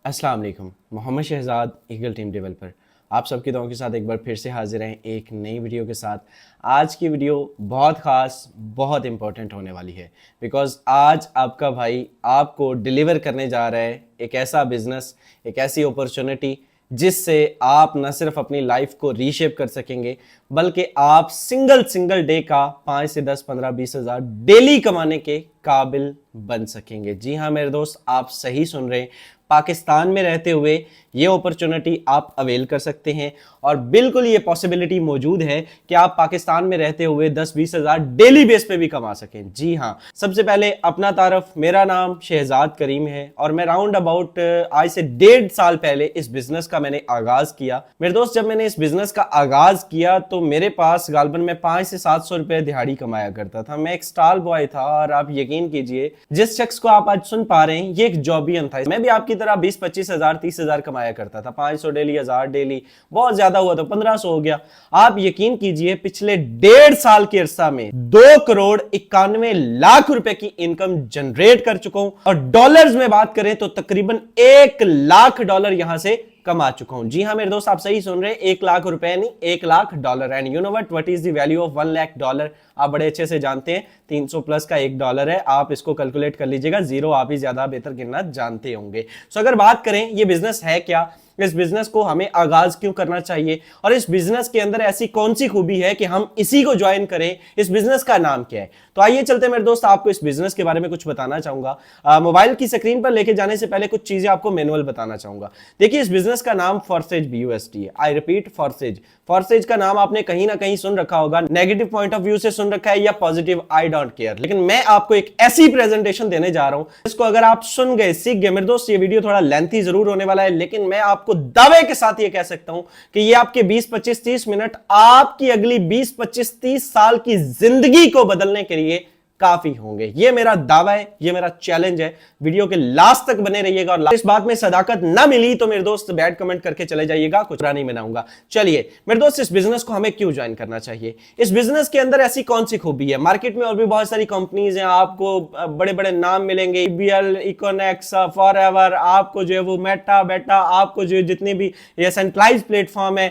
अस्सलाम वालेकुम। Mohammad Shahzad, Eagle team developer, आप सबकी दुआओं के साथ एक बार फिर से हाजिर हैं एक नई वीडियो के साथ। आज की वीडियो बहुत ख़ास, बहुत इंपॉर्टेंट होने वाली है बिकॉज आज आपका भाई आपको डिलीवर करने जा रहा है एक ऐसा बिजनेस, एक ऐसी अपॉर्चुनिटी जिससे आप न सिर्फ अपनी लाइफ को रीशेप कर सकेंगे बल्कि आप सिंगल डे का 5 से 10, 15, 20 हज़ार डेली कमाने के काबिल बन सकेंगे। जी हाँ मेरे दोस्त, आप सही सुन रहे हैं। पाकिस्तान में रहते हुए ये अपॉर्चुनिटी आप अवेल कर सकते हैं और बिल्कुल ये पॉसिबिलिटी मौजूद है कि आप पाकिस्तान में रहते हुए 10-20 हज़ार डेली बेस पे भी कमा सकें। जी हाँ, सबसे पहले अपना तारफ, मेरा नाम शहजाद करीम है और मैं राउंड अबाउट आज से 1.5 साल पहले इस बिजनेस का मैंने आगाज किया। मेरे दोस्त, जब मैंने इस बिजनेस का आगाज किया तो मेरे पास गालबन में 500 से 700 रुपए दिहाड़ी कमाया करता था। मैं एक स्टॉल बॉय था और आप यकीन कीजिए जिस शख्स को आप आज सुन पा रहे हैं ये एक जॉबियन था। मैं भी आपकी तरह 20-25 हज़ार 30 हज़ार कमाया करता था। 500 डेली, 1000 डेली, बहुत ज्यादा हुआ तो 1500 हो गया। आप यकीन कीजिए पिछले 1.5 साल के अरसा में 2,91,00,000 रुपए की इनकम जनरेट कर चुका हूं और डॉलर्स में बात करें तो तकरीबन $1,00,000 यहां से कमा चुका हूं। जी हाँ मेरे दोस्त, आप सही सुन रहे हैं, $1,00,000 नहीं, $1,00,000। And you know what is the value of $1,00,000? आप बड़े अच्छे से जानते हैं, 300 प्लस का $1 है। आप इसको कैलकुलेट कर लीजिएगा, जीरो आप ही ज्यादा बेहतर गिनना जानते होंगे। सो अगर बात करें ये बिजनेस है क्या, इस बिजनेस को हमें आगाज क्यों करना चाहिए और इस बिजनेस के अंदर ऐसी कौन सी खूबी है कि हम इसी को ज्वाइन करें, इस बिजनेस का नाम क्या है, तो आइए चलते मेरे दोस्त आपको इस बिजनेस के बारे में कुछ बताना चाहूंगा। मोबाइल की स्क्रीन पर लेके जाने से पहले कुछ चीजें आपको मैनुअल बताना चाहूंगा। देखिए, इस बिजनेस का नाम फॉरसेज BUSD है। I repeat, फॉरसेज। फॉरसेज का नाम आपने कहीं ना कहीं सुन रखा होगा, नेगेटिव पॉइंट ऑफ व्यू से सुन रखा है या पॉजिटिव, आई डोंट केयर। लेकिन मैं आपको एक ऐसी प्रेजेंटेशन देने जा रहा हूं जिसको अगर आप सुन गए, सीख गए, मेरे दोस्त ये वीडियो थोड़ा लेंथी जरूर होने वाला है लेकिन मैं आपको दावे के साथ ये कह सकता हूं कि ये आपके 20, 25, 30 मिनट आपकी अगली 20, 25, 30 साल की जिंदगी को बदलने के लिए काफी होंगे। ये मेरा दावा है, ये मेरा चैलेंज है। वीडियो के लास्ट तक बने रहिएगा और इस बात में सदाकत ना मिली तो मेरे दोस्त बैड कमेंट करके चले जाइएगा, कुछ बुरा नहीं मनाऊंगा। चलिए मेरे दोस्त, इस बिजनेस को हमें क्यों ज्वाइन करना चाहिए? इस बिजनेस के अंदर ऐसी कौन सी खूबी है? मार्केट में और भी बहुत सारी कंपनीज हैं, आपको बड़े बड़े नाम मिलेंगे, BL, इकोनेक्स, फॉरएवर, आपको जो है वो मेटा, बेटा, आपको जो जितने भी ये सेंट्रलाइज प्लेटफॉर्म है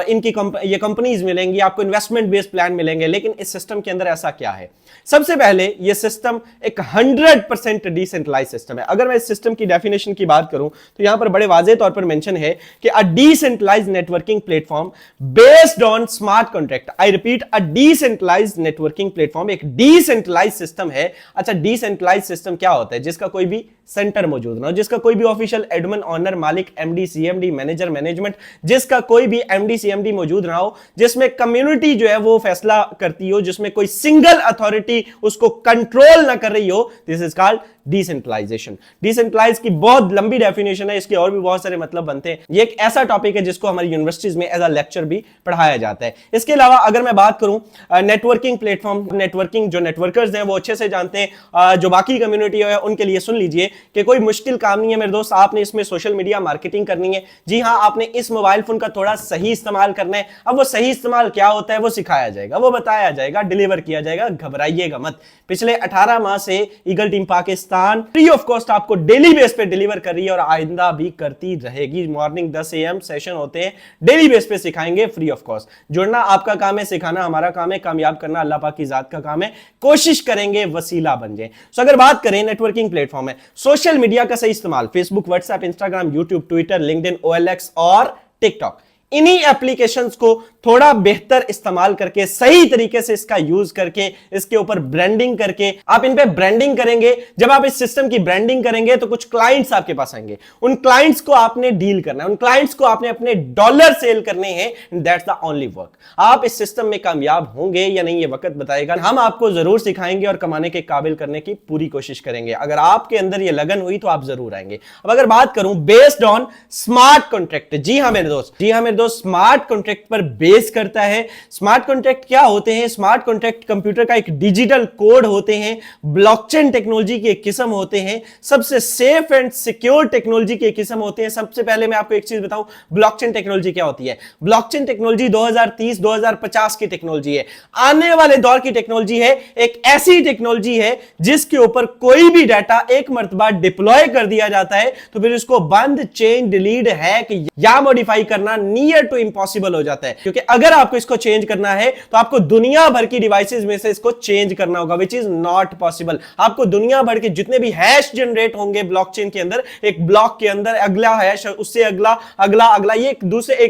इनकी ये कंपनीज मिलेंगी, आपको इन्वेस्टमेंट बेस्ड प्लान मिलेंगे। लेकिन इस सिस्टम के अंदर ऐसा क्या है? सबसे पहले ये सिस्टम एक 100% डिसेंट्रलाइज सिस्टम है। अगर मैं इस सिस्टम की डेफिनेशन की बात करूं तो यहां पर बड़े वाज़ेह तौर पर मेंशन है कि a decentralised networking platform based on smart contract. I repeat, a decentralised networking platform एक डिसेंट्रलाइज्ड सिस्टम है। अच्छा, डिसेंट्रलाइज्ड सिस्टम क्या होता है? जिसका कोई भी सेंटर मौजूद ना हो, जिसका कोई भी ऑफिशियल एडमिन, ऑनर, मालिक, MD, CMD, मैनेजर, मैनेजमेंट, जिसका कोई भी MD, CMD मौजूद ना हो, जिसमें कम्युनिटी जो है वो फैसला करती हो, जिसमें कोई सिंगल अथॉरिटी उसको कंट्रोल ना कर रही हो, this is called decentralization. Decentralize की बहुत लंबी डेफिनेशन है, इसके और भी बहुत सारे मतलब बनते हैं। ये एक ऐसा टॉपिक है जिसको हमारी यूनिवर्सिटीज में एज अ लेक्चर भी पढ़ाया जाता है। इसके अलावा अगर मैं बात करूं नेटवर्किंग प्लेटफॉर्म, नेटवर्किंग जो नेटवर्कर्स हैं वो अच्छे से जानते हैं, जो बाकी कम्युनिटी है उनके लिए सुन लीजिए कि कोई मुश्किल काम नहीं है मेरे दोस्त। आपने इसमें सोशल मीडिया मार्केटिंग करनी है। जी हां, आपने इस मोबाइल फोन का थोड़ा सही इस्तेमाल करना है। अब वो सही इस्तेमाल क्या होता है वो सिखाया जाएगा, वो बताया जाएगा, डिलीवर किया जाएगा, घबराइएगा मत। पिछले 18 माह से eagle team Pakistan free of cost आपको डेली बेस पे डिलीवर कर रही है और आइंदा भी करती रहेगी। मॉर्निंग 10 AM सेशन होते हैं, डेली बेस पे सिखाएंगे फ्री ऑफ कॉस्ट। जुड़ना आपका काम है, सिखाना हमारा काम है, कामयाब करना अल्लाह पाक की जात का काम है। कोशिश करेंगे वसीला बन जाए। सो अगर बात करें नेटवर्किंग प्लेटफॉर्म है, सोशल मीडिया का सही इस्तेमाल, Facebook, WhatsApp, Instagram, YouTube, Twitter, LinkedIn, OLX और टिकटॉक, इन्हीं एप्लीकेशंस को थोड़ा बेहतर इस्तेमाल करके, सही तरीके से इसका यूज करके, इसके ऊपर ब्रांडिंग करके, आप इन पे ब्रांडिंग करेंगे। जब आप इस सिस्टम की ब्रांडिंग करेंगे तो कुछ क्लाइंट्स आपके पास आएंगे, उन क्लाइंट्स को आपने डील करना है, उन क्लाइंट्स को आपने अपने डॉलर सेल करने हैं। That's the only work. आप इस सिस्टम में कामयाब होंगे या नहीं ये वक्त बताएगा। हम आपको जरूर सिखाएंगे और कमाने के काबिल करने की पूरी कोशिश करेंगे। अगर आपके अंदर ये लगन हुई तो आप जरूर आएंगे। अब अगर बात करूं बेस्ड ऑन स्मार्ट कॉन्ट्रैक्ट, जी हां मेरे दोस्त, दोस्त स्मार्ट कॉन्ट्रैक्ट पर बेस करता है। स्मार्ट कॉन्ट्रैक्ट क्या होते हैं? स्मार्ट कॉन्ट्रैक्ट कंप्यूटर का एक डिजिटल कोड होते हैं, ब्लॉकचेन टेक्नोलॉजी के एक किस्म होते हैं, सबसे सेफ एंड सिक्योर टेक्नोलॉजी के एक किस्म होते हैं। सबसे पहले मैं आपको एक चीज बताऊं, ब्लॉकचेन टेक्नोलॉजी क्या होती है। ब्लॉकचेन टेक्नोलॉजी 2030-2050 की टेक्नोलॉजी है, आने वाले दौर की टेक्नोलॉजी है। एक ऐसी टेक्नोलॉजी है जिसके ऊपर कोई भी डाटा एक मर्तबा डिप्लॉय कर दिया जाता है तो फिर उसको बंद, चेंज, डिलीट, हैक या मॉडिफाई करना नियर टू इम्पॉसिबल हो जाता है। क्योंकि अगर आपको इसको चेंज करना है तो आपको दुनिया भर की डिवाइसेस में से इसको चेंज करना होगा, विच इज नॉट पॉसिबल। आपको दुनिया भर के जितने भी हैश जनरेट होंगे ब्लॉकचेन के अंदर, एक ब्लॉक के अंदर अगला हैश, उससे अगला, अगला अगला, ये एक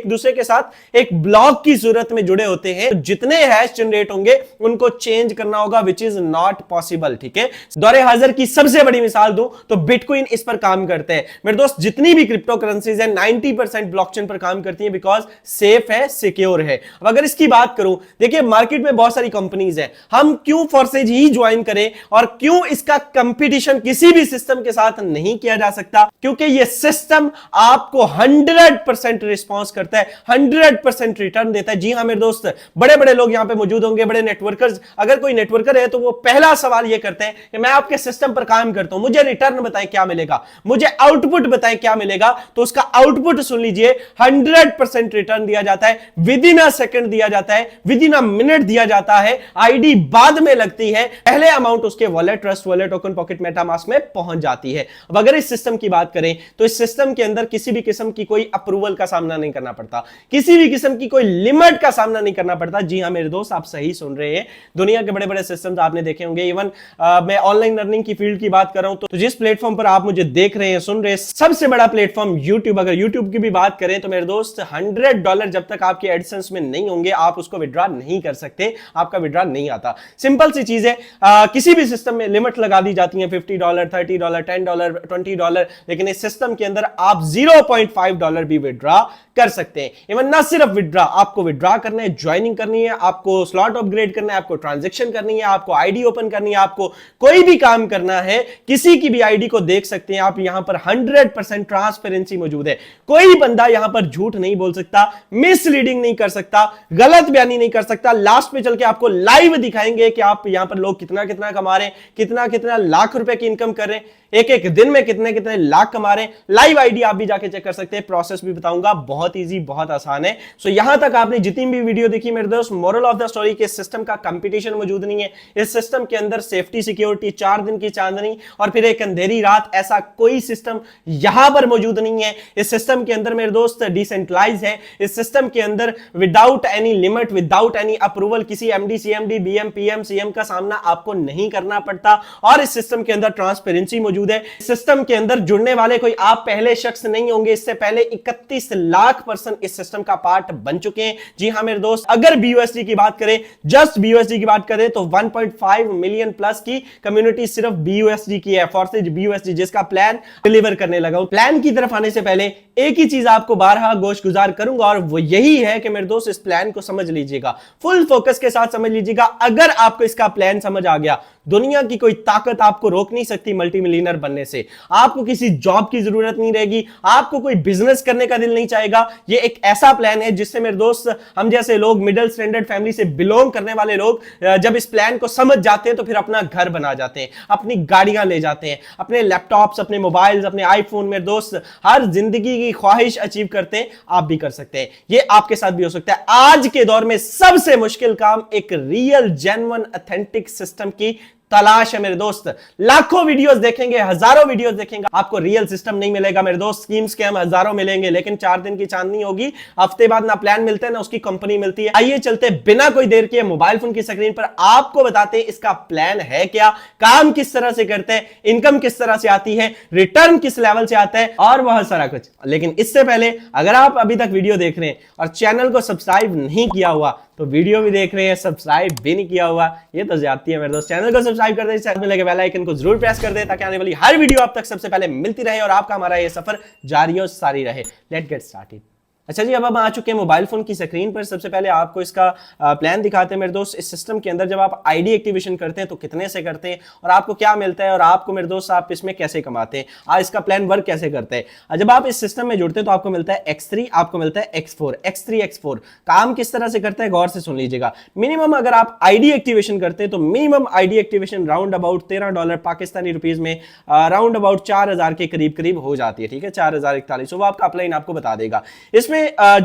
दूसरे के साथ एक ब्लॉक की सूरत में जुड़े होते हैं। तो जितने हैश जनरेट होंगे उनको चेंज करना होगा, विच इज नॉट पॉसिबल। ठीक है, दौरे हाजिर की सबसे बड़ी मिसाल दूं तो बिटकॉइन इस पर काम करते हैं। मेरे दोस्त, जितनी भी क्रिप्टो करेंसीज है 90% ब्लॉकचेन पर काम करती हैं, बिकॉज सेफ है, सिक्योर है। अब अगर इसकी बात करूं, देखिए मार्केट में बहुत सारी कंपनीज हैं, हम क्यों फोर्सेज ही ज्वाइन करें और क्यों इसका कंपटीशन किसी भी सिस्टम के साथ नहीं किया जा सकता? क्योंकि यह सिस्टम आपको 100% रिस्पॉन्स करता है, 100% रिटर्न देता है। जी हां मेरे दोस्त, बड़े बड़े लोग यहां पे मौजूद होंगे, बड़े नेटवर्कर्स। अगर कोई नेटवर्कर है तो वो पहला सवाल ये करते हैं कि मैं आपके सिस्टम पर काम करता हूं, मुझे रिटर्न बताएं क्या मिलेगा, मुझे आउटपुट बताएं क्या मिलेगा। तो उसका आउटपुट सुन लीजिए, 100% रिटर्न दिया जाता है, विद इन अ सेकंड दिया जाता है, विद इन अ मिनट दिया जाता है। आईडी बाद में लगती है, पहले अमाउंट उसके wallet, trust wallet, token pocket, MetaMask में पहुंच जाती है। अब अगर इस सिस्टम की बात करें तो इस सिस्टम के अंदर किसी भी किस्म की कोई अप्रूवल का सामना नहीं करना पड़ता, किसी भी किस्म की कोई लिमिट का सामना नहीं करना पड़ता। जी हां मेरे दोस्त, आप सही सुन रहे हैं। दुनिया के बड़े बड़े सिस्टम्स आपने देखे होंगे, इवन मैं ऑनलाइन लर्निंग की फील्ड की बात कर रहा हूं तो जिस प्लेटफॉर्म पर आप मुझे देख रहे हैं, सुन रहे हैं, सबसे बड़ा प्लेटफॉर्म यूट्यूब। अगर यूट्यूब की भी बात करें तो मेरे दोस्त $100 जब तक आपके एडसेंस में नहीं होंगे आप उसको विड्रॉ नहीं कर सकते, आपका विड्रॉ नहीं आता। सिंपल सी चीज है, किसी भी सिस्टम में लिमिट लगा दी जाती है $50, $30, $10, $20, लेकिन इस सिस्टम के अंदर आप $0.5 भी विड्रॉ कर सकते हैं। इवन ना सिर्फ विड्रॉ, आपको विड्रॉ करना है, ज्वाइनिंग करनी है, आपको स्लॉट अपग्रेड करना है, आपको ट्रांजैक्शन करनी है, आपको आईडी ओपन करनी है, आपको कोई भी काम करना है, किसी की भी आईडी को देख सकते हैं आप। यहां पर 100% ट्रांसपेरेंसी मौजूद है। कोई बंदा यहां पर झूठ नहीं बोल सकता, मिसलीडिंग नहीं कर सकता, गलत बयानी नहीं कर सकता। लास्ट में चल के आपको लाइव दिखाएंगे कि आप यहां पर लोग कितना कितना कमा रहे हैं, कितना कितना लाख रुपए की इनकम कर रहे हैं, एक एक दिन में कितने कितने लाख कमा रहे हैं। लाइव आईडी आप भी जाके चेक कर सकते हैं, प्रोसेस भी बताऊंगा, बहुत इजी, बहुत आसान है। सो यहां तक आपने जितनी भी वीडियो देखी मेरे दोस्त, मोरल ऑफ द स्टोरी के सिस्टम का कंपटीशन मौजूद नहीं है। इस सिस्टम के अंदर सेफ्टी, सिक्योरिटी, 4 दिन की चांदनी और फिर एक अंधेरी रात, ऐसा कोई सिस्टम यहां पर मौजूद नहीं है। इस सिस्टम के अंदर मेरे दोस्त डिसेंट्रलाइज है। इस सिस्टम के अंदर without any limit, without any approval, किसी MD, CMD, BM, PM, CM का सामना आपको नहीं करना पड़ता। और इस सिस्टम के अंदर ट्रांसपेरेंसी मौजूद है। सिस्टम के अंदर जुड़ने वाले कोई आप पहले शख्स नहीं होंगे, इससे पहले 31 लाख पर्सन इस सिस्टम का पार्ट बन चुके हैं। जी हां मेरे दोस्त, अगर BUSD की बात करें, जस्ट BUSD की बात करें तो 1.5 मिलियन प्लस की कम्युनिटी सिर्फ BUSD की है, फॉर्सेज BUSD, जिसका प्लान डिलीवर करने लगा हूं। प्लान की तरफ आने से पहले एक ही चीज आपको बारहा गोश गुजार करूंगा और वो यही है कि मेरे दोस्त इस प्लान को समझ लीजिएगा, फुल फोकस के साथ समझ लीजिएगा। अगर आपको इसका प्लान समझ आ गया, दुनिया की कोई ताकत आपको रोक नहीं सकती मल्टी मिलियनर बनने से। आपको किसी जॉब की जरूरत नहीं रहेगी, आपको कोई बिजनेस करने का दिल नहीं चाहेगा। ये एक ऐसा प्लान है जिससे मेरे दोस्त, हम जैसे लोग, मिडिल स्टैंडर्ड फैमिली से बिलोंग करने वाले लोग, जब इस प्लान को समझ जाते हैं तो फिर अपना घर बना जाते हैं, अपनी गाड़ियां ले जाते हैं, अपने लैपटॉप्स, अपने मोबाइल्स, अपने आईफोन, मेरे दोस्त हर जिंदगी की ख्वाहिश अचीव करते हैं। आप भी कर सकते हैं, ये आपके साथ भी हो सकता है। आज के दौर में सबसे मुश्किल काम एक रियल, जेन्युइन, ऑथेंटिक सिस्टम की तलाश है मेरे दोस्त। लाखों वीडियोस देखेंगे, हजारों वीडियोस देखेंगे, आपको रियल सिस्टम नहीं मिलेगा मेरे दोस्त। स्कीम स्कैम हजारों मिलेंगे, लेकिन 4 दिन की चांदनी होगी। हफ्ते बाद ना प्लान मिलते हैं ना उसकी कंपनी मिलती है। आइए चलते बिना कोई देर किए मोबाइल फोन की स्क्रीन पर आपको बताते हैं इसका प्लान है क्या, काम किस तरह से करते हैं, इनकम किस तरह से आती है, रिटर्न किस लेवल से आता है और बहुत सारा कुछ। लेकिन इससे पहले अगर आप अभी तक वीडियो देख रहे हैं और चैनल को सब्सक्राइब नहीं किया हुआ तो वीडियो भी देख रहे हैं, सब्सक्राइब भी नहीं किया हुआ, ये तो ज्यादती है मेरे दोस्त। चैनल को सब्सक्राइब कर दे, साथ में लगे बेल आइकन को जरूर प्रेस कर दे ताकि आने वाली हर वीडियो आप तक सबसे पहले मिलती रहे और आपका हमारा ये सफर जारी और सारी रहे। Let's get started. अच्छा जी, अब हम आ चुके हैं मोबाइल फोन की स्क्रीन पर। सबसे पहले आपको इसका प्लान दिखाते हैं मेरे दोस्त। इस सिस्टम के अंदर जब आप आईडी एक्टिवेशन करते हैं तो कितने से करते हैं और आपको क्या मिलता है, और आपको मेरे दोस्त आप इसमें कैसे कमाते हैं, इसका प्लान वर्क कैसे करते हैं। जब आप इस सिस्टम में जुड़ते हैं तो आपको मिलता है X3, आपको मिलता है X4। X3 X4 काम किस तरह से करता है, गौर से सुन लीजिएगा। मिनिमम अगर आप आईडी एक्टिवेशन करते हैं तो minimum ID activation round about $13 Pakistani rupees में राउंड अबाउट 4000 के करीब करीब हो जाती है। ठीक है, 4041। वो आपका अपलाइन आपको बता देगा। इसमें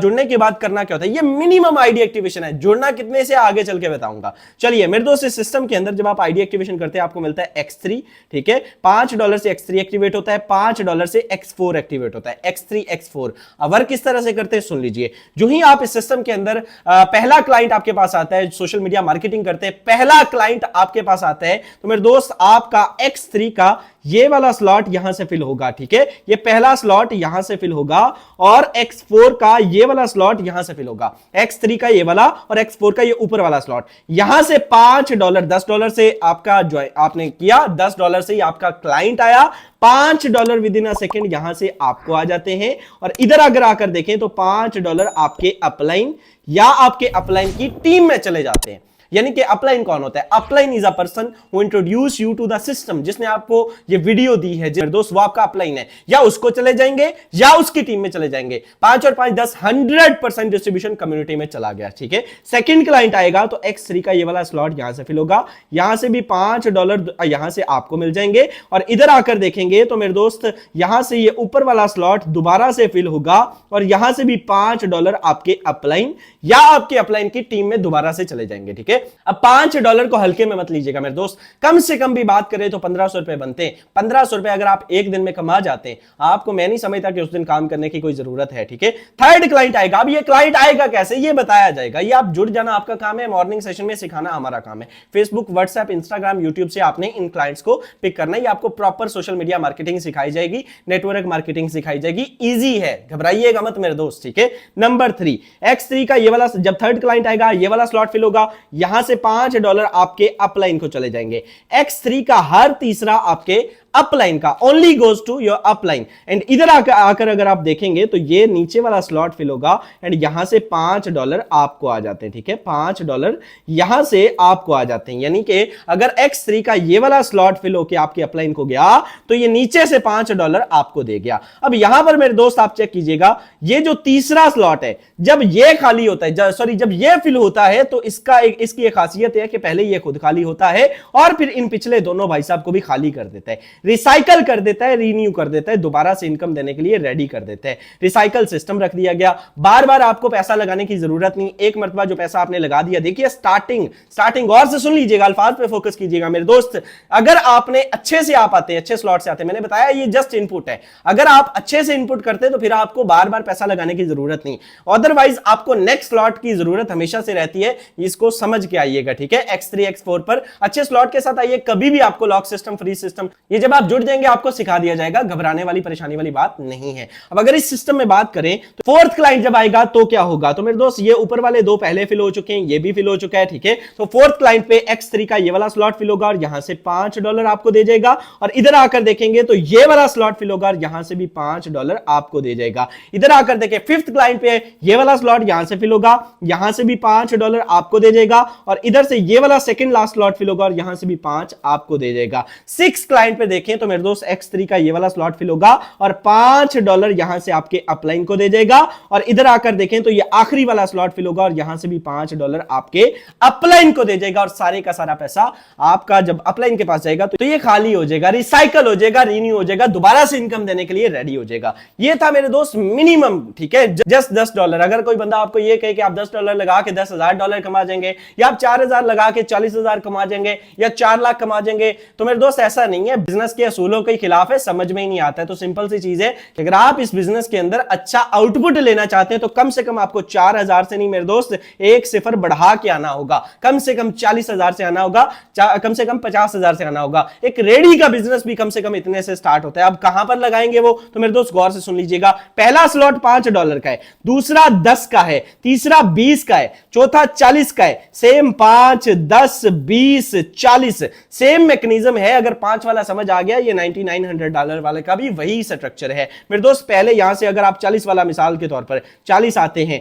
जुड़ने के बाद करना क्या होता है, ये मिनिमम आईडी एक्टिवेशन है। जुड़ना कितने से आगे चल के बताऊंगा। चलिए मेरे दोस्त, इस सिस्टम के अंदर जब आप आईडी एक्टिवेशन करते हैं आपको मिलता है X3। ठीक है, $5 से X3 एक्टिवेट होता है, $5 से X4 एक्टिवेट होता है। X3 X4 अब वर्क किस तरह से करते हैं सुन लीजिए। जो ही आप इस सिस्टम के अंदर पहला क्लाइंट आपके पास आता है, सोशल मीडिया मार्केटिंग करते हैं, पहला क्लाइंट आपके पास आता है तो मेरे दोस्त आपका X3 का ये वाला स्लॉट यहां से फिल होगा। ठीक है, ये पहला स्लॉट यहां से फिल होगा और X4 का ये वाला स्लॉट यहां से फिल होगा। X3 का ये वाला और X4 का ये ऊपर वाला स्लॉट यहां से $5 $10 से आपका जो आपने किया, $10 से ही आपका क्लाइंट आया, $5 विद इन अ सेकेंड यहां से आपको आ जाते हैं। और इधर अगर आकर देखें तो $5 आपके अपलाइन या आपके अपलाइन की टीम में चले जाते हैं। यानी कि अपलाइन कौन होता है, upline is a person who introduce you to the system. जिसने आपको ये वीडियो दी है दोस्त, वो आपका अपलाइन है। या उसको चले जाएंगे या उसकी टीम में चले जाएंगे। 5 और 5 10 100% डिस्ट्रीब्यूशन कम्युनिटी में चला गया। ठीक है, सेकंड क्लाइंट आएगा तो X3 का ये वाला स्लॉट यहां से फिल होगा, यहां से भी $5 यहां से आपको मिल जाएंगे। और इधर आकर देखेंगे तो मेरे दोस्त यहां से ये ऊपर वाला स्लॉट दोबारा से फिल होगा और यहां से भी $5 आपके अपलाइन या आपके अपलाइन की टीम में दोबारा से चले जाएंगे। ठीक है, अब $5 को हल्के में मत लीजिएगा मेरे दोस्त। कम से कम भी बात करें तो 1500 रुपए बनते हैं। 1500 रुपए अगर आप एक दिन में कमा जाते हैं, आपको मैं नहीं समझता कि उस दिन काम करने की कोई जरूरत है। ठीक है, थर्ड क्लाइंट आएगा। अब ये क्लाइंट आएगा कैसे, ये बताया जाएगा। ये आप जुड़ जाना आपका काम है, मॉर्निंग सेशन में सिखाना हमारा काम है। फेसबुक, व्हाट्सएप, इंस्टाग्राम, यूट्यूब से आपने इन क्लाइंट्स को पिक करना है। आपको प्रॉपर सोशल मीडिया मार्केटिंग सिखाई जाएगी, नेटवर्क मार्केटिंग सिखाई जाएगी। इजी है, घबराइएगा मत मेरे दोस्त। ठीक है, नंबर 3 X3 का ये वाला जब थर्ड क्लाइंट आएगा, ये वाला स्लॉट फिल होगा, यहां से $5 आपके अपलाइन को चले जाएंगे। X3 का हर तीसरा आपके अपलाइन का only goes to your upline. And इधर आकर अगर आप देखेंगे तो ये नीचे वाला स्लॉट फिल होगा एंड यहां से $5 आपको आ जाते हैं। ठीक है, $5 यहां से आपको आ जाते हैं। यानी कि अगर X3 का ये वाला स्लॉट फिल होकर आपके अपलाइन को गया तो ये नीचे से $5 आपको दे गया। अब यहां पर मेरे दोस्त आप चेक कीजिएगा, ये जो तीसरा स्लॉट है जब ये खाली होता है, सॉरी जब ये फिल होता है तो इसकी एक खासियत है कि पहले ये खुद खाली होता है और फिर इन पिछले दोनों भाई साहब को भी खाली कर देता है, रिसाइकल कर देता है, रीन्यू कर देता है, दोबारा से इनकम देने के लिए रेडी कर देता है। रिसाइकल सिस्टम रख दिया गया, बार बार आपको पैसा लगाने की जरूरत नहीं। एक मरतबा जो पैसा आपने लगा दिया, देखिए स्टार्टिंग और से सुन लीजिएगा, अल्फाज पे फोकस कीजिएगा मेरे दोस्त। अगर आपने अच्छे से आप आते हैं, अच्छे स्लॉट से आते हैं, मैंने बताया ये जस्ट इनपुट है। अगर आप अच्छे से इनपुट करते हैं तो फिर आपको बार बार पैसा लगाने की जरूरत नहीं। अदरवाइज आपको नेक्स्ट स्लॉट की जरूरत हमेशा से रहती है, इसको समझ के आइएगा। ठीक है, X3 X4 पर अच्छे स्लॉट के साथ आइए, कभी भी आपको लॉक सिस्टम, फ्री सिस्टम, ये जब आप जुड़ जाएंगे आपको सिखा दिया जाएगा। घबराने वाली, परेशानी वाली बात नहीं है। अब अगर इस सिस्टम में बात करें तो फोर्थ क्लाइंट जब आएगा तो क्या होगा, तो मेरे दोस्त ये ऊपर वाले दो पहले फिल हो चुके हैं, ये भी फिल हो चुका है। ठीक है, तो फोर्थ क्लाइंट पे X3 का ये वाला स्लॉट फिल होगा और यहां से $5 आपको दे जाएगा। और इधर आकर देखेंगे तो ये वाला स्लॉट फिल होगा और यहां से भी $5 आपको दे जाएगा। इधर आकर देखें फिफ्थ क्लाइंट पे ये वाला स्लॉट यहां से फिल होगा, यहां से भी $5 आपको दे जाएगा। और इधर से ये वाला सेकंड लास्ट स्लॉट फिल होगा और यहां से भी 5 आपको दे जाएगा। सिक्स क्लाइंट पे देखें तो मेरे दोस्त X3 का ये वाला स्लॉट फिल होगा और $5 यहां से आपके अपलाइन को दे जाएगा। और इधर आकर देखें तो ये आखिरी वाला स्लॉट फिल होगा और यहां से भी $5 आपके अपलाइन को दे जाएगा। और सारे का सारा पैसा आपका जब अपलाइन के पास जाएगा तो ये खाली हो जाएगा, रिसाइकल हो जाएगा, रीन्यू हो जाएगा, दोबारा से इनकम देने के लिए रेडी हो जाएगा। ये था मेरे दोस्त मिनिमम। ठीक है, जस्ट $10। अगर कोई बंदा आपको ये कहे कि आप $10 लगा के $10,000 कमा जाएंगे, या आप 4000 लगा के 40,000 कमा जाएंगे, या 4 लाख कमा जाएंगे, तो मेरे दोस्त ऐसा नहीं है। बिजनेस के असूलों के खिलाफ है, समझ में ही नहीं आता है। तो सिंपल सी चीज है कि अगर आप इस बिजनेस के अंदर अच्छा आउटपुट लेना चाहते हैं तो कम से कम आपको 4000 से नहीं मेरे दोस्त, एक सिफर बढ़ा के आना होगा। कम से कम 40,000 से आना होगा, कम से कम 50,000 से आना होगा। एक रेडी का बिजनेस भी कम से कम इतने से स्टार्ट होता है। अब कहां पर लगाएंगे वो, तो मेरे दोस्त गौर से सुन लीजिएगा। पहला स्लॉट $5 का है, दूसरा 10 का है, तीसरा 20 का है, चौथा 40 का है। सेम 5, 10, 20, 40 सेम मैकेनिज्म है। अगर 5 वाला समझ आ गया, ये $9900 वाले का भी वही स्ट्रक्चर है मेरे दोस्त। पहले यहां से अगर आप 40 वाला मिसाल के तौर पर 40 आते हैं,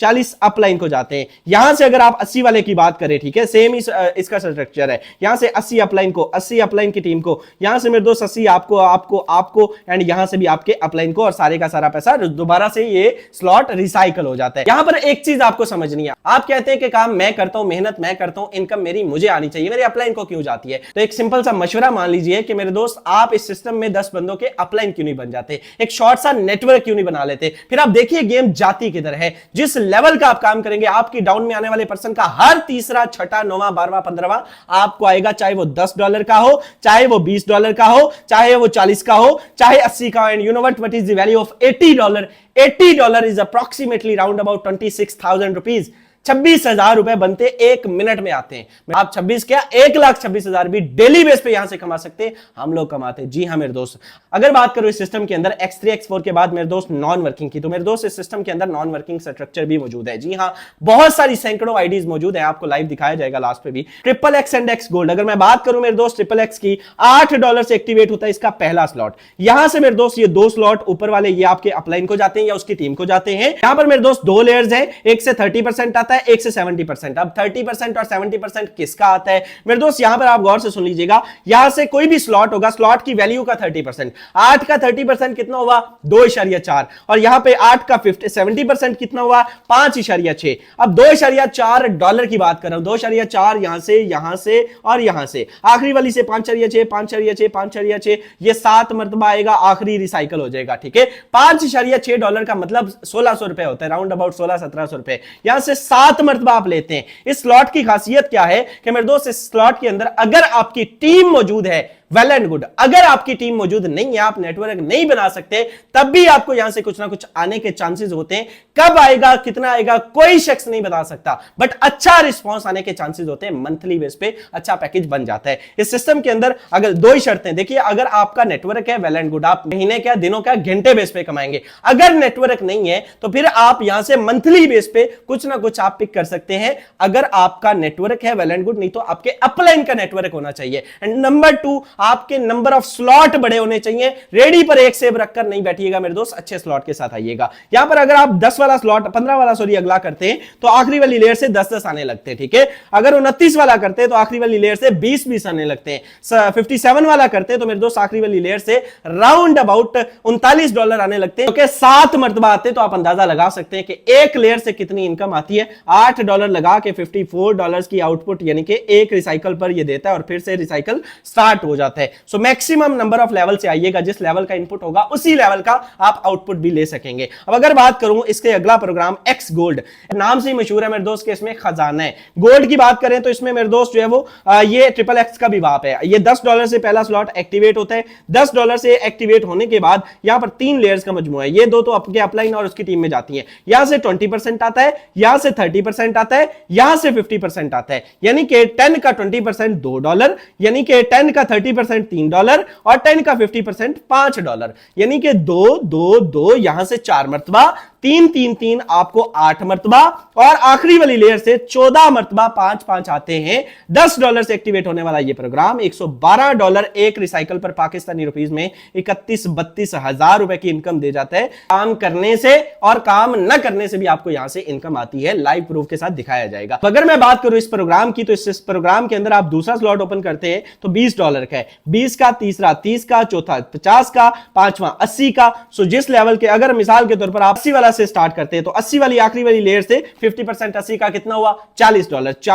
40 अपलाइन को जाते हैं, यहां से अगर आप 80 वाले की बात करें, ठीक है, सेम ही इसका स्ट्रक्चर है। यहां से 80 अपलाइन को, 80 अपलाइन की टीम को, यहां से मेरे दोस्त 80 आपको एंड यहां से भी आपके अपलाइन को, और सारे का सारा पैसा दोबारा से ये स्लॉट रिसाइकल हो जाता है। यहां पर एक चीज आपको समझनी है, आप कहते हैं कि काम मैं करता हूं, मेहनत मैं करता हूं, इनकम मेरी मुझे आनी चाहिए, मेरे अपलाइन को क्यों जाती है? तो एक सिंपल सा मशवरा मान लीजिए कि मेरे दोस्त आप इस सिस्टम में 10 बंदों के अपलाइन क्यों नहीं बन जाते, एक शॉर्ट सा नेटवर्क क्यों नहीं बना लेते? फिर आप देखिए गेम जाती किधर है। जिस लेवल का आप काम करेंगे, आपकी डाउन में आने वाले पर्सन का हर तीसरा, छठा, 9वां, 12वां, 15वां आपको आएगा, चाहे वो $10 का हो, चाहे वो $20 का हो, चाहे वो 40 का हो, चाहे 80 का। And you know what is the value of $80? $80 is approximately round about 26,000 rupees. 26,000 रुपए बनते 1 मिनट में आते हैं। आप 26 क्या 1,26,000 भी डेली बेस पे यहां से कमा सकते हैं, हम लोग कमाते हैं। जी हां मेरे दोस्त, अगर बात करो इस सिस्टम के अंदर X3 X4 के बाद मेरे दोस्त नॉन वर्किंग की, तो मेरे दोस्त इस सिस्टम के अंदर नॉन वर्किंग स्ट्रक्चर भी मौजूद है। जी हां, बहुत सारी सैकड़ों आईडीज मौजूद है, आपको लाइव दिखाया जाएगा लास्ट पे भी। XXX एंड X गोल्ड, अगर मैं बात करूं मेरे दोस्त XXX की, $8 से एक्टिवेट होता है इसका पहला स्लॉट। यहां से मेरे दोस्त ये 2 स्लॉट ऊपर वाले ये आपके अपलाइन को जाते हैं या उसकी टीम को जाते हैं। यहां पर मेरे दोस्त 2 लेयर्स हैं, एक से 30% आता है, एक से 70%। अब 30% और 70% किसका आता है मेरे दोस्त? यहां पर आप गौर से सुन लीजिएगा, यहां से कोई भी स्लॉट होगा, स्लॉट की वैल्यू का 30%, 8 का 30% कितना हुआ? 2.4। और यहां पे 8 का 70% कितना हुआ? 5.6। अब $2.4 की बात कर रहा हूं, 2.4 यहां से और यहां से, आखिरी वाली से 5.6, 5.6, 5.6, ये 7 मरतबा आएगा, आखिरी रिसाइकल हो जाएगा। ठीक है, $5.6 का मतलब 1600 रुपए होता है, राउंड अबाउट 1600-1700 रुपए। यहां से 7 मरतबा आप लेते हैं। इस स्लॉट की खासियत क्या है कि मेरे दोस्त, इस स्लॉट के अंदर अगर आपकी टीम मौजूद है, वेल एंड गुड। अगर आपकी टीम मौजूद नहीं है, आप नेटवर्क नहीं बना सकते, तब भी आपको यहां से कुछ ना कुछ आने के चांसेस होते हैं। कब आएगा, कितना आएगा, कोई शख्स नहीं बता सकता, बट अच्छा रिस्पांस आने के चांसेस होते हैं। मंथली बेस पे अच्छा पैकेज बन जाता है इस सिस्टम के अंदर। अगर 2 ही शर्तें देखिए, अगर आपका नेटवर्क है, वेल एंड गुड, आप महीने क्या, दिनों क्या, घंटे बेस पे कमाएंगे। अगर नेटवर्क नहीं है तो फिर आप यहां से मंथली बेस पे कुछ ना कुछ आप पिक कर सकते हैं। अगर आपका नेटवर्क है, वेल एंड गुड, नहीं तो आपके अपलाइन का नेटवर्क होना चाहिए। एंड नंबर 2, आपके नंबर ऑफ स्लॉट बड़े होने चाहिए। रेडी पर एक सेव रखकर नहीं बैठिएगा मेरे दोस्त, अच्छे स्लॉट के साथ आइएगा। यहां पर अगर आप 10 वाला स्लॉट, 15 वाला सॉरी अगला करते हैं तो आखिरी वाली लेयर से 10-10 आने लगते हैं। ठीक है, अगर 29 वाला करते हैं तो आखिरी वाली लेयर से 20-20 आने लगते हैं। 57 वाला करते हैं तो मेरे दोस्त आखिरी वाली लेयर से राउंड अबाउट $39 आने लगते हैं। ओके, 7 मरतबा आते हैं तो आप अंदाजा लगा सकते हैं कि एक लेयर से कितनी इनकम आती है। $8 लगा के $54 की आउटपुट, यानी कि एक रिसाइकल पर ये देता है और फिर से रिसाइकल स्टार्ट हो जाता है। So maximum number of level से आइएगा, जिस लेवल का इनपुट होगा उसी लेवल का आप आउटपुट भी ले सकेंगे। अब अगर बात करूं इसके अगला प्रोग्राम X गोल्ड, नाम से ही मशहूर है मेरे दोस्त के इसमें खजाना है। गोल्ड की बात करें तो इसमें मेरे दोस्त जो है वो ये XXX का भी बाप है। ये $10 से पहला स्लॉट एक्टिवेट होता है। $10 से एक्टिवेट होने के बाद यहां पर 3 लेयर्स का मजमूआ है। ये 2 तो आपके अपलाइन और उसकी टीम में जाती हैं। यहां से 20% आता है, यहां से 30% आता है, यहां से 50% आता है। यानी कि 10 का 20% $2, यानी कि 10 का 30% $3 और 10 का 50% $5, यानी कि 2-2-2 यहां से 4 मरतबा, 3-3-3 आपको 8 मरतबा, और आखिरी वाली लेयर से 14 मरतबा 5-5 आते हैं। $10 से एक्टिवेट होने वाला यह प्रोग्राम $112 एक रिसाइकल पर पाकिस्तानी रुपीस में 31-32 हजार रुपए की इनकम दे जाता है। काम करने से और काम न करने से भी आपको यहां से इनकम आती है, लाइव प्रूफ के साथ दिखाया जाएगा। अगर मैं बात करूं इस प्रोग्राम की, तो इस प्रोग्राम के अंदर आप दूसरा स्लॉट ओपन करते हैं तो $20 का है, 20 का, तीसरा 30 का, चौथा 50 का, पांचवा 80 का। सो जिस लेवल के, अगर मिसाल के तौर पर आप 80 वाला से स्टार्ट करते हैं तो 80 वाली आखिरी वाली लेयर से 50% 80 का कितना हुआ? $40।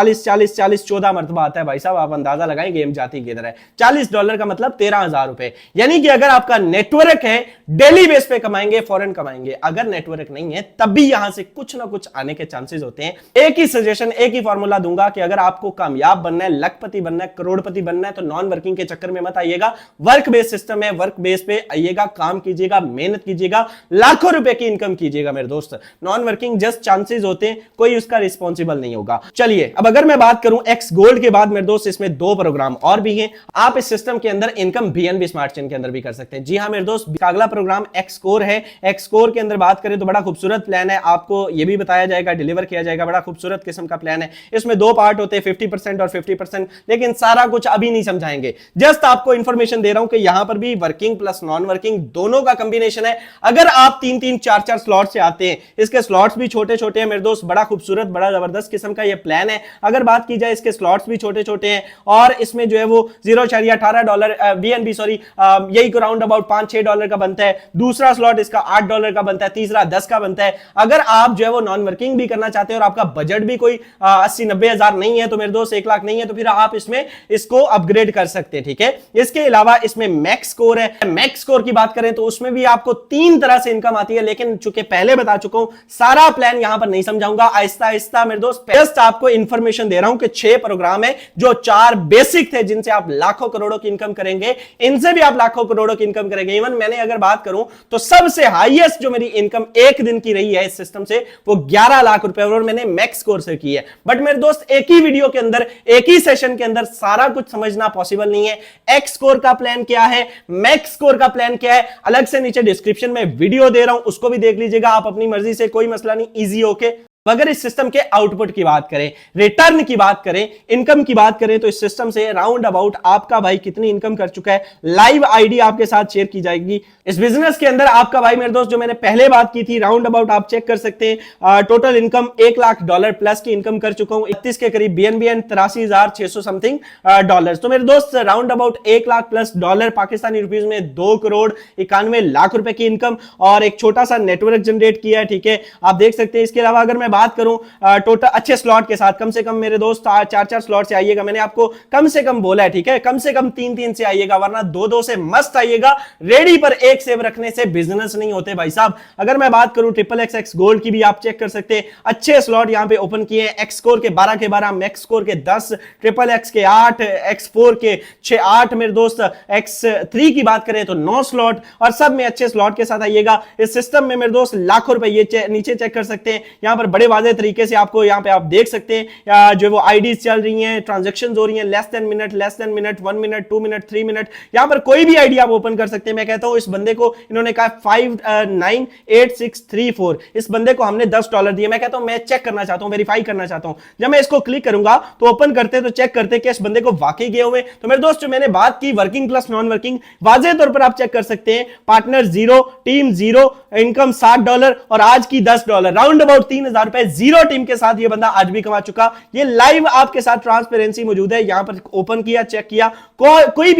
40 14 मरतबा आता है भाई साहब, आप अंदाजा लगाएं गेम जाती किधर है। $40 का मतलब 13,000 रुपए। यानी कि अगर आपका नेटवर्क है, डेली बेस पे कमाएंगे, फौरन कमाएंगे। अगर नेटवर्क नहीं है तब भी यहां से कुछ ना कुछ आने के चांसेस होते हैं। एक ही सजेशन, एक ही फॉर्मूला दूंगा कि अगर आपको कामयाब बनना है, लखपति बनना है, करोड़पति बनना है, तो नॉन वर्किंग के चक्कर में मत आइएगा। वर्क बेस्ड सिस्टम है, वर्क बेस पे आइएगा, काम कीजिएगा, मेहनत कीजिएगा, लाखों रुपए की इनकम कीजिएगा। कीजिएगा मेरे दोस्त, नॉन वर्किंग जस्ट चांसेस होते हैं, कोई उसका रिस्पॉन्सिबल नहीं होगा। चलिए अब अगर मैं बात करूं एक्स गोल्ड के बाद मेरे दोस्त, इसमें 2 प्रोग्राम और भी हैं। आप इस सिस्टम के अंदर इनकम बीएनबी स्मार्ट चेन के अंदर भी कर सकते हैं। जी हां मेरे दोस्त, अगला प्रोग्राम एक्स कोर है। एक्स कोर के अंदर बात करें तो बड़ा खूबसूरत प्लान है, आपको यह भी बताया जाएगा, डिलीवर किया जाएगा, बड़ा खूबसूरत किस्म का प्लान है। इसमें 2 पार्ट होते हैं, 50% और 50%, लेकिन सारा कुछ अभी नहीं समझाएंगे, जस्ट आपको इंफॉर्मेशन दे रहा हूं कि यहां पर भी वर्किंग प्लस नॉन वर्किंग दोनों का कॉम्बिनेशन है। अगर आप 3-3 4-4 स्लॉट से आते हैं, इसके स्लॉट्स भी छोटे छोटे हैं मेरे दोस्त, बड़ा खूबसूरत बड़ा जबरदस्त किस्म का ये प्लान है। अगर बात की जाए इसके स्लॉट्स भी छोटे छोटे हैं और इसमें जो है वो $0.18 बीएनबी सॉरी यही को राउंड अबाउट $5-6 का बनता है। दूसरा स्लॉट इसका $8 का बनता है, तीसरा 10 का बनता है। अगर आप जो है वो नॉन वर्किंग भी करना चाहते हैं और आपका बजट भी कोई 80-90 हजार नहीं है तो मेरे दोस्त 1 लाख नहीं है, तो फिर आप इसमें इसको अपग्रेड कर सकते हैं, ठीक है। इसके अलावा इसमें मैक्स स्कोर है। मैक्स स्कोर की बात करें तो उसमें भी आपको 3 तरह से इनकम आती है, लेकिन चूंकि पहले बता चुका हूं सारा प्लान यहां पर नहीं समझाऊंगा, आहिस्ता आहिस्ता मेरे दोस्त जस्ट आपको इंफॉर्मेशन दे रहा हूं कि 6 प्रोग्राम है जो 4 बेसिक थे जिनसे आप लाखों करोड़ों की इनकम करेंगे, इनसे भी आप लाखों करोड़ों की इनकम करेंगे। इवन मैंने अगर बात करूं तो सबसे हाईएस्ट जो मेरी इनकम एक दिन की रही है इस सिस्टम से वो 11 लाख रुपए और मैंने मैक्स स्कोर से की है। बट मेरे दोस्त एक ही वीडियो के अंदर एक ही सेशन के अंदर सारा कुछ समझना पॉसिबल नहीं है। एक्स स्कोर का प्लान क्या है, मैक्स स्कोर का प्लान क्या है, अलग से नीचे डिस्क्रिप्शन में वीडियो दे रहा हूं, उसको भी देख लीजिएगा आप अपनी मर्जी से, कोई मसला नहीं, इजी होके। अगर इस सिस्टम के आउटपुट की बात करें, रिटर्न की बात करें, इनकम की बात करें तो इस सिस्टम से राउंड अबाउट आपका भाई कितनी इनकम कर चुका है, लाइव आईडी आपके साथ शेयर की जाएगी। इस बिजनेस के अंदर आपका भाई मेरे दोस्त जो मैंने पहले बात की थी, राउंड अबाउट आप चेक कर सकते हैं, टोटल इनकम $1 लाख प्लस की इनकम कर चुका हूं, 31 के करीब बीएनबी एंड 83,600 समथिंग डॉलर। तो मेरे दोस्त round about $1 lakh plus Pakistani rupees में 2,91,00,000 रुपए की इनकम और एक छोटा सा नेटवर्क जनरेट किया है, ठीक है, आप देख सकते हैं। इसके अलावा अगर मैं बात करूं टोटल अच्छे स्लॉट के साथ, कम से कम मेरे दोस्त 4-4 स्लॉट से आइएगा, मैंने आपको कम से कम बोला है, ठीक है, कम से कम 3-3 से आइएगा, वरना 2-2 से मस्त आइएगा। रेडी पर एक सेव रखने से बिजनेस नहीं होते भाई साहब। अगर मैं बात करूं XXX गोल्ड की भी आप चेक कर सकते हैं, अच्छे स्लॉट यहां पे ओपन किए हैं, एक्स स्कोर के 12 के 12, मैक्स स्कोर के 10, XXX के 8, X4 के 6-8 मेरे दोस्त, X3 की बात करें तो 9 स्लॉट और सब में अच्छे स्लॉट के साथ आइएगा। इस सिस्टम में मेरे दोस्त लाखों रुपए ये नीचे चेक कर सकते हैं, यहां पर बड़े वाजे तरीके से आपको यहां पे आप देख सकते हैं जो वो आईडीज चल रही हैं, ट्रांजैक्शंस हो रही हैं, less than minute, 1 minute, 2 minute, 3 minute, यहां पर कोई भी आईडी आप ओपन कर सकते हैं। मैं कहता हूं इस बंदे को इन्होंने कहा 598634, इस बंदे को हमने $10 दिए। मैं कहता हूं मैं चेक करना चाहता हूं, वेरीफाई करना चाहता हूं। जब मैं इसको क्लिक करूंगा तो ओपन करते तो चेक करते कि इस बंदे को वाकई गए हुए। तो मेरे दोस्त जो मैंने बात की वर्किंग प्लस नॉन वर्किंग, वाजे तौर पर आप चेक कर सकते हैं, पार्टनर 0, टीम 0, इनकम $60 और आज की $10, राउंड अबाउट 3,000 रुपए जीरो टीम के साथ ये बंदा आज भी कमा चुका। ये लाइव आपके साथ ट्रांसपेरेंसी मौजूद है, यहां पर ओपन किया, चेक किया, कोई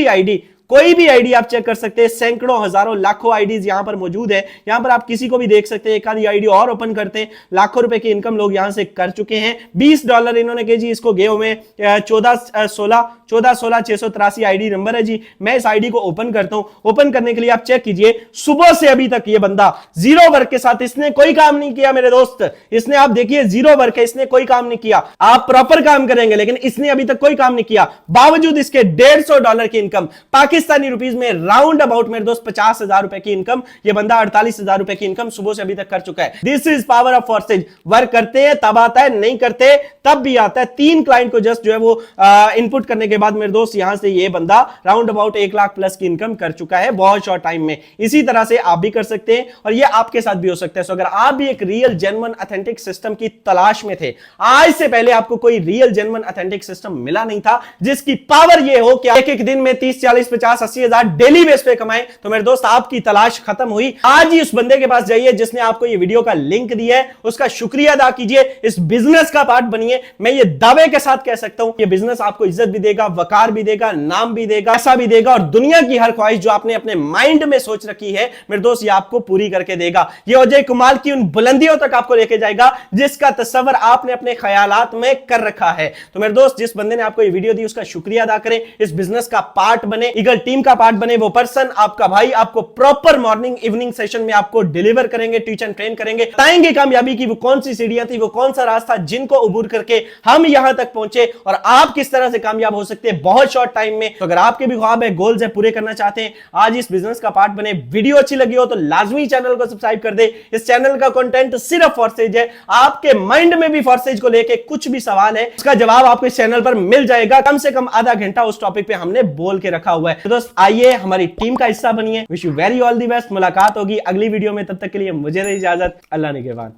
भी आईडी आप चेक कर सकते हैं, सैकड़ों, हजारों, लाखों आईडीज यहां पर मौजूद है। यहां पर आप किसी को भी देख सकते हैं, एक आधी आईडी और ओपन करते हैं, लाखों रुपए की इनकम लोग यहां से कर चुके हैं। $20 इन्होंने के जी इसको गए हुए 14,16,683 आईडी नंबर है जी। मैं इस आईडी को ओपन करता हूं, ओपन करने के लिए आप चेक कीजिए, सुबह से अभी तक ये बंदा जीरो वर्क के साथ, इसने कोई काम नहीं किया मेरे दोस्त, इसने आप देखिए जीरो वर्क है, इसने कोई काम नहीं किया। आप प्रॉपर काम करेंगे लेकिन इसने अभी तक कोई काम नहीं किया, बावजूद इसके $150 की इनकम पाकिस्तानी रुपीज में राउंड अबाउट मेरे दोस्त 50,000 रुपए की इनकम, ये बंदा 48,000 रुपए की इनकम सुबह से अभी तक कर चुका है। This is power of forces. Work करते हैं तब आता है, नहीं करते तब भी आता है। 3 क्लाइंट को जस्ट जो है वो इनपुट करने के बाद मेरे दोस्त यहां से ये बंदा राउंड अबाउट 1 लाख प्लस की इनकम कर चुका है बहुत शॉर्ट टाइम में। इसी तरह से आप भी कर सकते हैं और ये आपके साथ भी हो सकता है। सो अगर आप भी एक रियल जेन्युइन ऑथेंटिक सिस्टम की तलाश में थे, आज से पहले आपको कोई रियल जेन्युइन ऑथेंटिक सिस्टम मिला नहीं था जिसकी पावर ये हो कि एक दिन में 30, 40, 50, 80 हजार डेली बेस पे कमाए, तो मेरे दोस्त आपकी तलाश खत्म हुई। आज ही उस बंदे के पास जाइए जिसने आपको ये वीडियो का लिंक दिया है, उसका शुक्रिया अदा कीजिए, इस बिजनेस का पार्ट बनिए। मैं ये दावे के साथ कह सकता हूं ये बिजनेस आपको इज्जत भी देगा, वकार भी देगा, नाम भी देगा, पैसा भी देगा और दुनिया की हर ख्वाहिश जो आपने अपने माइंड में सोच रखी है मेरे दोस्त ये आपको पूरी करके देगा। ये अजय कुमार की उन बुलंदियों तक आपको लेके जाएगा जिसका तस्वर आपने अपने ख्यालात में कर रखा है। तो मेरे दोस्त जिस बंदे ने आपको ये वीडियो दी उसका शुक्रिया अदा करें, इस बिजनेस का पार्ट बने। अगर टीम का पार्ट बने वो पर्सन आपका भाई आपको प्रॉपर मॉर्निंग इवनिंग सेशन में आपको डिलीवर करेंगे, टीच एंड ट्रेन करेंगे, बताएंगे कामयाबी की वो कौन सी सीढ़ियां थी, वो कौन सा रास्ता जिनको उबूर करके हम यहां तक पहुंचे और आप किस तरह से कामयाब हो सकते हैं बहुत शॉर्ट टाइम में। तो अगर आपके भी ख्वाब है, गोल्स है, पूरे करना चाहते हैं, आज इस बिजनेस का पार्ट बने। वीडियो अच्छी लगी हो तो लाजमी चैनल को सब्सक्राइब कर दे। इस चैनल का कंटेंट सिर्फ फॉरसेज है। आपके माइंड में भी फॉरसेज को लेके कुछ भी सवाल है उसका जवाब आपको इस चैनल पर मिल जाएगा। कम से कम आधा घंटा उस टॉपिक पे हमने बोल के रखा हुआ है। तो दोस्त आइए हमारी टीम का हिस्सा बनिए। Wish you very all the best. मुलाकात होगी अगली वीडियो में, तब तक के लिए मुझे दे इजाजत। अल्लाह निगहबान।